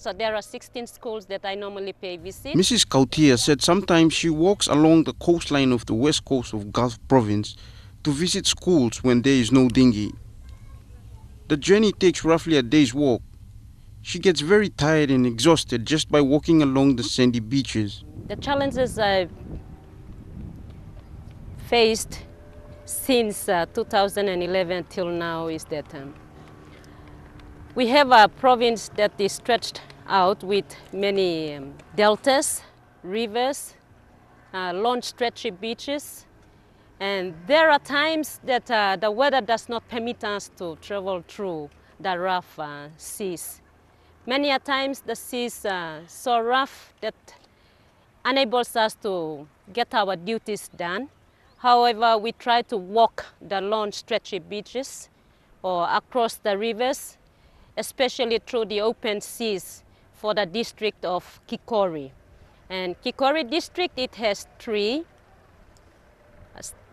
So there are 16 schools that I normally pay visit. Mrs. Kautia said sometimes she walks along the coastline of the west coast of Gulf Province to visit schools when there is no dinghy. The journey takes roughly a day's walk. She gets very tired and exhausted just by walking along the sandy beaches. The challenges I've faced since 2011 till now is that we have a province that is stretched out with many deltas, rivers, long stretchy beaches, and there are times that the weather does not permit us to travel through the rough seas. Many a times the seas are so rough that enables us to get our duties done. However, we try to walk the long stretchy beaches or across the rivers, especially through the open seas for the district of Kikori. And Kikori district, it has three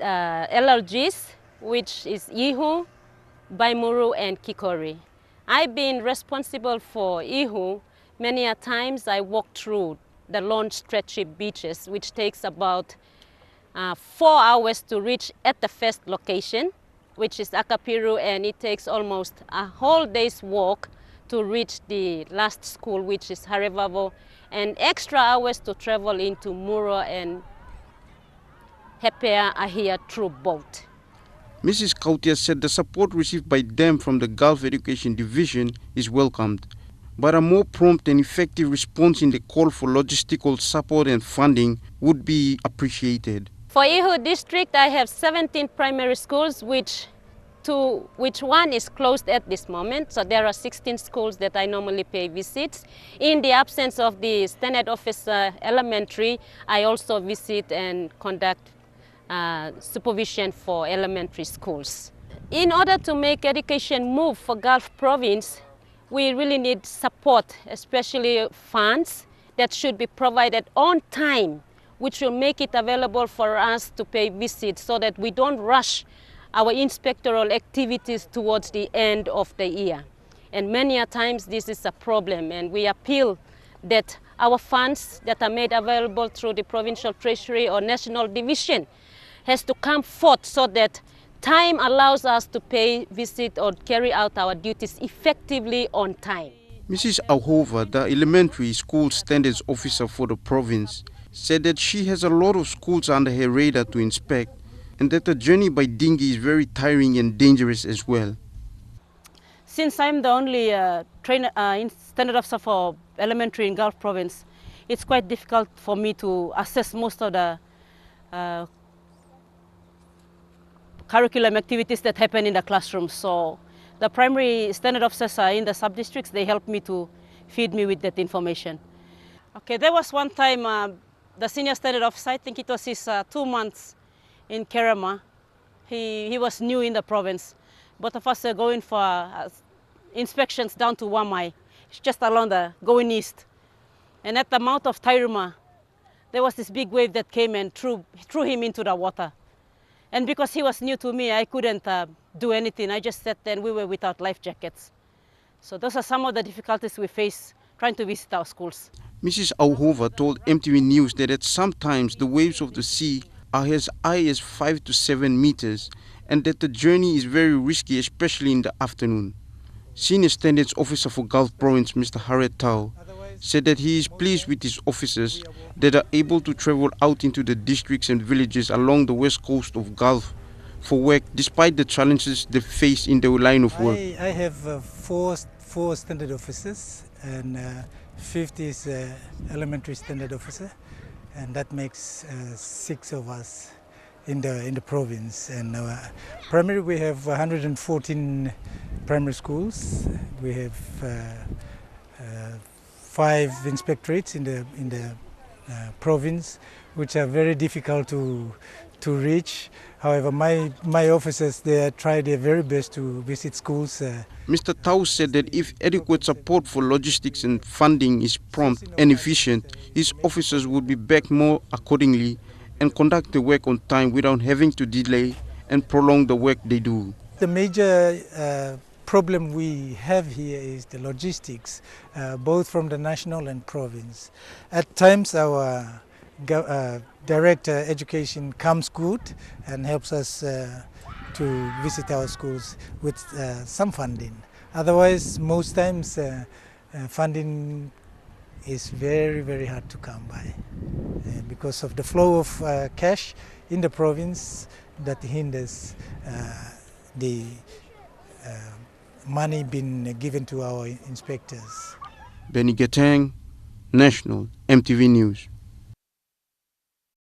LRGs, which is Ihu, Baimuru, and Kikori. I've been responsible for Ihu. Many a times I walk through the long stretchy beaches, which takes about 4 hours to reach at the first location, which is Akapiru, and it takes almost a whole day's walk to reach the last school, which is Harevavo, and extra hours to travel into Muro and Hepea Ahia through boat. Mrs. Kautia said the support received by them from the Gulf Education Division is welcomed, but a more prompt and effective response in the call for logistical support and funding would be appreciated. For Ihu district, I have 17 primary schools, which one is closed at this moment. So there are 16 schools that I normally pay visits. In the absence of the standard officer elementary, I also visit and conduct supervision for elementary schools. In order to make education move for Gulf Province, we really need support, especially funds that should be provided on time, which will make it available for us to pay visits so that we don't rush our inspectoral activities towards the end of the year. And many a times this is a problem, and we appeal that our funds that are made available through the provincial treasury or national division has to come forth so that time allows us to pay visit or carry out our duties effectively on time. Mrs. Auhova, the elementary school standards officer for the province, said that she has a lot of schools under her radar to inspect and that the journey by dinghy is very tiring and dangerous as well. Since I'm the only standard officer for elementary in Gulf Province, it's quite difficult for me to assess most of the curriculum activities that happen in the classroom. So the primary standard officers are in the sub-districts. They help me to feed me with that information. Okay, there was one time the senior standard officer, I think it was his 2 months in Kerema. He was new in the province. Both of us are going for inspections down to Wamai. It's just along the going east. And at the mouth of Tairuma, there was this big wave that came and threw him into the water. And because he was new to me, I couldn't do anything. I just sat there and we were without life jackets. So those are some of the difficulties we face trying to visit our schools. Mrs. Auhova told MTV News that at sometimes the waves of the sea are as high as 5 to 7 meters and that the journey is very risky, especially in the afternoon. Senior Standards Officer for Gulf Province, Mr. Harriet Tau, said that he is pleased with his officers that are able to travel out into the districts and villages along the west coast of Gulf for work despite the challenges they face in their line of work. I have four standard officers and 50 is elementary standard officer, and that makes 6 of us in the province. And primary, we have 114 primary schools. We have 5 inspectorates in the province, which are very difficult to reach. However, my officers, they try their very best to visit schools. Mr. Tau said that if adequate support for logistics and funding is prompt and efficient, his officers would be back more accordingly and conduct the work on time without having to delay and prolong the work they do. The major problem we have here is the logistics, both from the national and province. At times our director education comes good and helps us to visit our schools with some funding. Otherwise, most times funding is very hard to come by because of the flow of cash in the province that hinders the money being given to our inspectors. Benny Getang, National, MTV News.